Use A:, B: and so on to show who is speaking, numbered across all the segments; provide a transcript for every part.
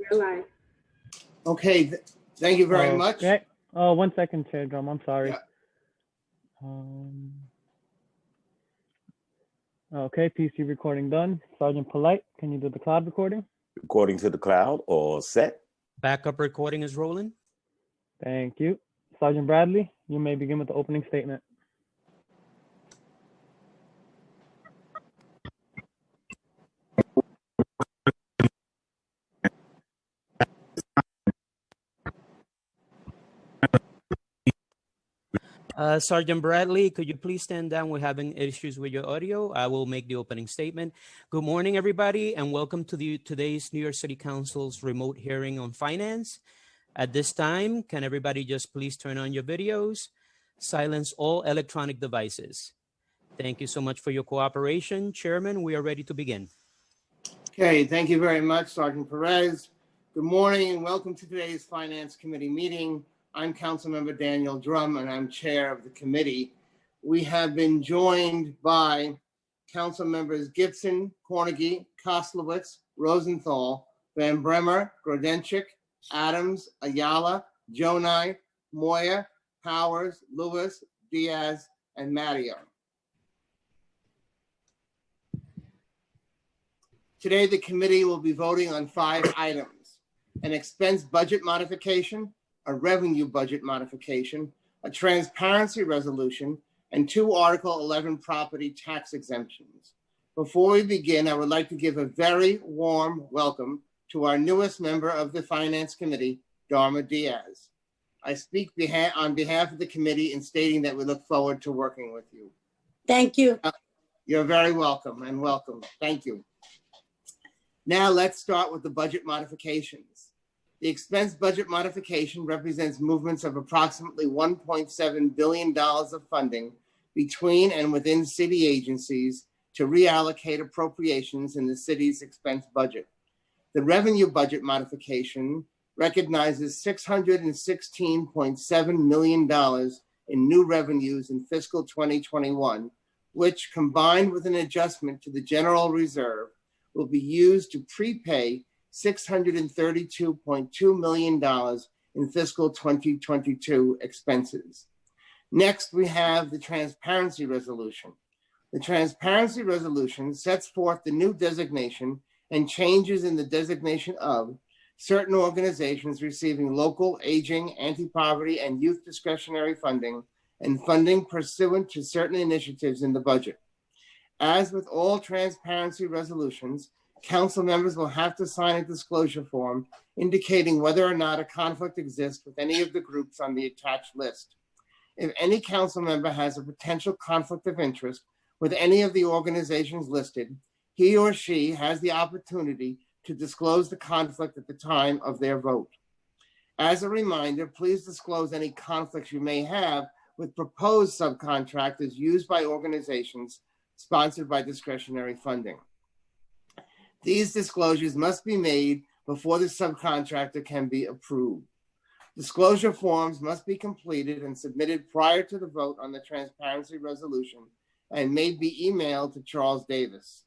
A: We're live.
B: Okay, thank you very much.
C: Okay. Oh, 1 second, Chair Drum. I'm sorry.
B: Yeah.
C: Okay, PC recording done. Sergeant Polite, can you do the cloud recording?
D: Recording to the cloud or set.
E: Backup recording is rolling.
C: Thank you. Sergeant Bradley, you may begin with the opening statement.
E: Sergeant Bradley, could you please stand down? We're having issues with your audio. I will make the opening statement. Good morning, everybody, and welcome to today's New York City Council's remote hearing on finance. At this time, can everybody just please turn on your videos, silence all electronic devices. Thank you so much for your cooperation. Chairman, we are ready to begin.
B: Okay, thank you very much, Sergeant Perez. Good morning and welcome to today's Finance Committee meeting. I'm Councilmember Daniel Drum and I'm chair of the committee. We have been joined by Council members Gibson, Cornegy, Koslowitz, Rosenthal, Van Bremer, Grodenchik, Adams, Ayala, Jonai, Moya, Powers, Lewis, Diaz, and Matteo. Today, the committee will be voting on 5 items: an expense budget modification, a revenue budget modification, a transparency resolution, and 2 Article 11 property tax exemptions. Before we begin, I would like to give a very warm welcome to our newest member of the Finance Committee, Dharma Diaz. I speak on behalf of the committee in stating that we look forward to working with you.
F: Thank you.
B: You're very welcome and welcome. Thank you. Now let's start with the budget modifications. The expense budget modification represents movements of approximately $1.7 billion of funding between and within city agencies to reallocate appropriations in the city's expense budget. The revenue budget modification recognizes $616.7 million in new revenues in fiscal 2021, which, combined with an adjustment to the general reserve, will be used to prepay $632.2 million in fiscal 2022 expenses. Next, we have the transparency resolution. The transparency resolution sets forth the new designation and changes in the designation of certain organizations receiving local, aging, anti-poverty, and youth discretionary funding and funding pursuant to certain initiatives in the budget. As with all transparency resolutions, council members will have to sign a disclosure form indicating whether or not a conflict exists with any of the groups on the attached list. If any council member has a potential conflict of interest with any of the organizations listed, he or she has the opportunity to disclose the conflict at the time of their vote. As a reminder, please disclose any conflicts you may have with proposed subcontractors used by organizations sponsored by discretionary funding. These disclosures must be made before the subcontractor can be approved. Disclosure forms must be completed and submitted prior to the vote on the transparency resolution and may be emailed to Charles Davis.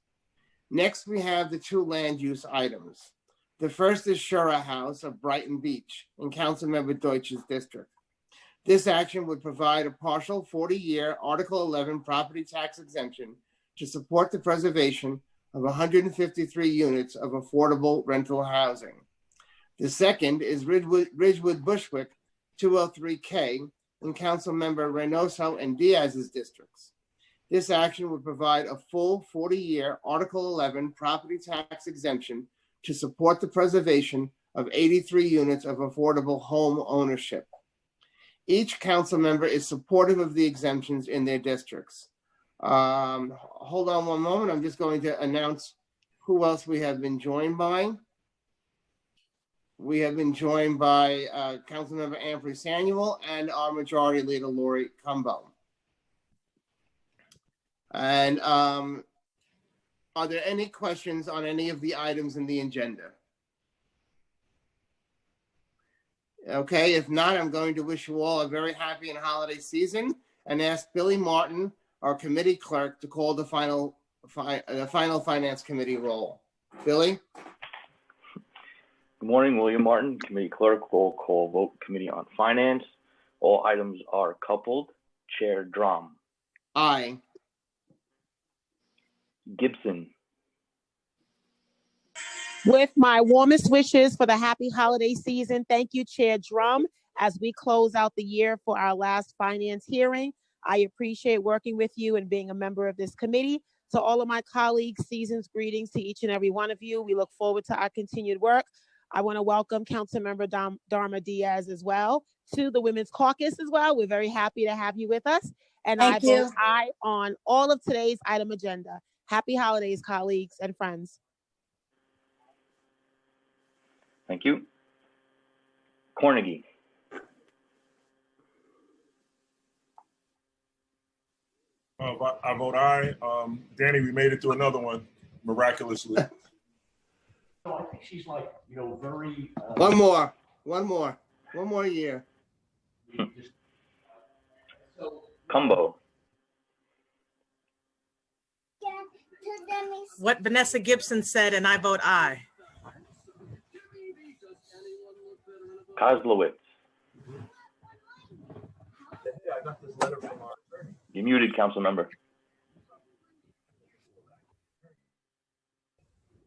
B: Next, we have the 2 land use items. The first is Shura House of Brighton Beach in Councilmember Deutsch's district. This action would provide a partial 40-year Article 11 property tax exemption to support the preservation of 153 units of affordable rental housing. The second is Ridgewood Bushwick 203K in Councilmember Reynoso and Diaz's districts. This action would provide a full 40-year Article 11 property tax exemption to support the preservation of 83 units of affordable home ownership. Each council member is supportive of the exemptions in their districts. Hold on one moment. I'm just going to announce who else we have been joined by. We have been joined by Councilmember Ampry Samuel and our Majority Leader Lori Cumbo. And are there any questions on any of the items in the agenda? Okay, if not, I'm going to wish you all a very happy and holiday season and ask Billy Martin, our committee clerk, to call the final Finance Committee roll. Billy?
A: Good morning, William Martin, Committee Clerk. Roll call vote, Committee on Finance. All items are coupled. Chair Drum.
B: Aye.
A: Gibson.
F: With my warmest wishes for the happy holiday season, thank you, Chair Drum, as we close out the year for our last finance hearing. I appreciate working with you and being a member of this committee. To all of my colleagues, season's greetings to each and every one of you. We look forward to our continued work. I want to welcome Councilmember Darma Diaz as well to the Women's Caucus as well. We're very happy to have you with us. And I vote aye on all of today's item agenda. Happy holidays, colleagues and friends.
A: Thank you. Cornegie.
G: I vote aye. Danny, we made it to another one, miraculously.
H: I think she's like, very.
B: One more year.
A: Cumbo.
I: What Vanessa Gibson said, and I vote aye.
A: Kozlowitz. You're muted, council member.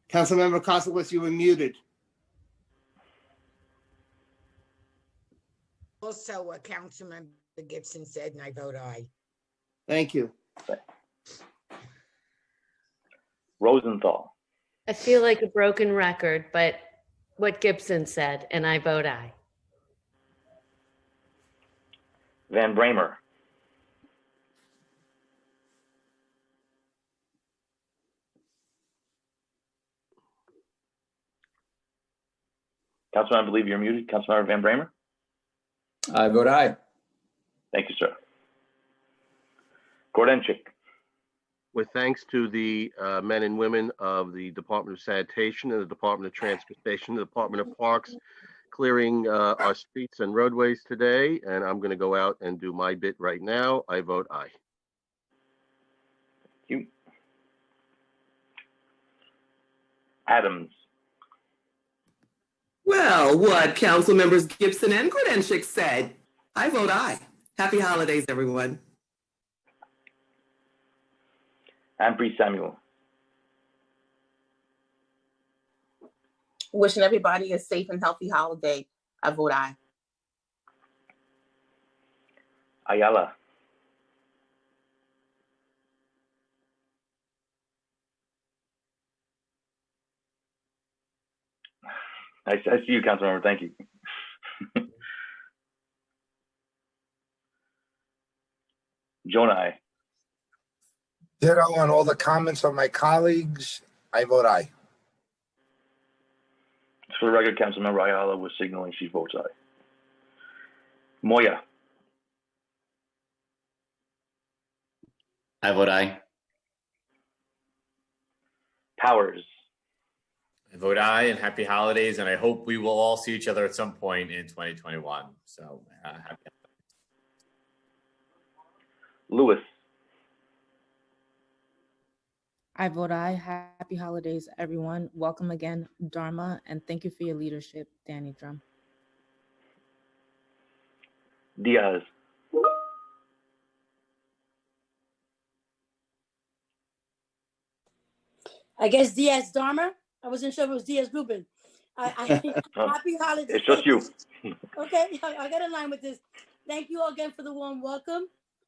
B: Councilmember Koslowitz, you were muted.
J: Also, what Councilmember Gibson said, and I vote aye.
B: Thank you.
A: Rosenthal.
K: I feel like a broken record, but what Gibson said, and I vote aye.
A: Van Bramer. Councilman, I believe you're muted. Councilmember Van Bramer.
L: I vote aye.
A: Thank you, sir. Gordenchik.
M: With thanks to the men and women of the Department of Sanitation and the Department of Transportation, the Department of Parks, clearing our streets and roadways today, and I'm going to go out and do my bit right now. I vote aye.
A: Thank you. Adams.
N: Well, what Council Members Gibson and Grodenchik said, I vote aye. Happy holidays, everyone.
A: Ampry Samuel.
O: Wishing everybody a safe and healthy holiday. I vote aye.
A: Ayala. I see you, Councilmember. Thank you. Jonai.
P: Ditto on all the comments of my colleagues. I vote aye.
A: For the record, Councilmember Ayala was signaling she votes aye. Moya.
L: I vote aye.
A: Powers.
Q: I vote aye and happy holidays, and I hope we will all see each other at some point in 2021. So happy holidays.
A: Lewis.
R: I vote aye. Happy holidays, everyone. Welcome again, Dharma, and thank you for your leadership, Danny Drum.
A: Diaz.
S: I guess Diaz Dharma. I wasn't sure if it was Diaz Rubin. Happy holidays.
A: It's just you.
S: Okay, I got in line with this. Thank you all again for the warm welcome.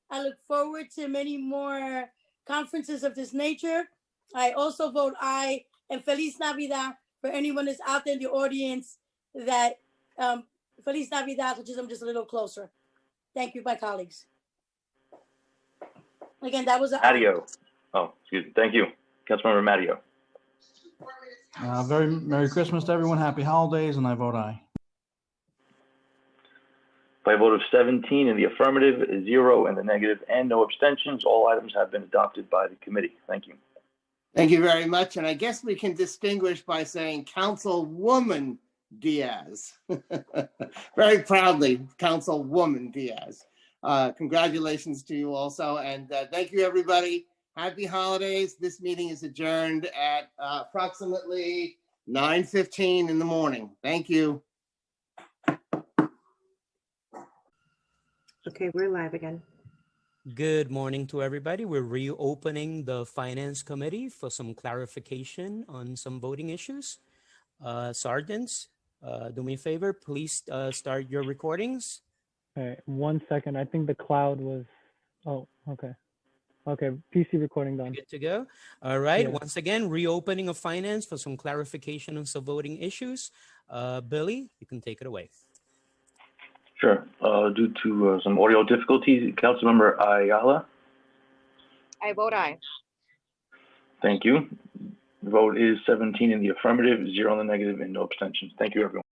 S: I look forward to many more conferences of this nature. I also vote aye, and Feliz Navidad for anyone that's out there in the audience that Feliz Navidad, which is I'm just a little closer. Thank you, my colleagues. Again, that was
A: Mario. Oh, excuse me. Thank you. Councilmember Mario.
H: Very Merry Christmas to everyone. Happy holidays, and I vote aye.
A: By a vote of 17 in the affirmative, 0 in the negative, and no abstentions, all items have been adopted by the committee. Thank you.
B: Thank you very much. And I guess we can distinguish by saying Councilwoman Diaz. Very proudly, Councilwoman Diaz. Congratulations to you also. And thank you, everybody. Happy holidays. This meeting is adjourned at approximately 9:15 in the morning. Thank you.
T: Okay, we're live again.
E: Good morning to everybody. We're reopening the Finance Committee for some clarification on some voting issues. Sergeants, do me a favor, please start your recordings.
C: Okay, 1 second. I think the cloud was, oh, okay. Okay, PC recording done.
E: Good to go. All right,
C: Yeah.
E: once again, reopening of finance for some clarification on some voting issues. Billy, you can take it away.
A: Sure. Due to some audio difficulties, Councilmember Ayala,
U: I vote aye.
A: thank you. The vote is 17 in the affirmative, 0 in the negative, and no abstentions. Thank you, everyone.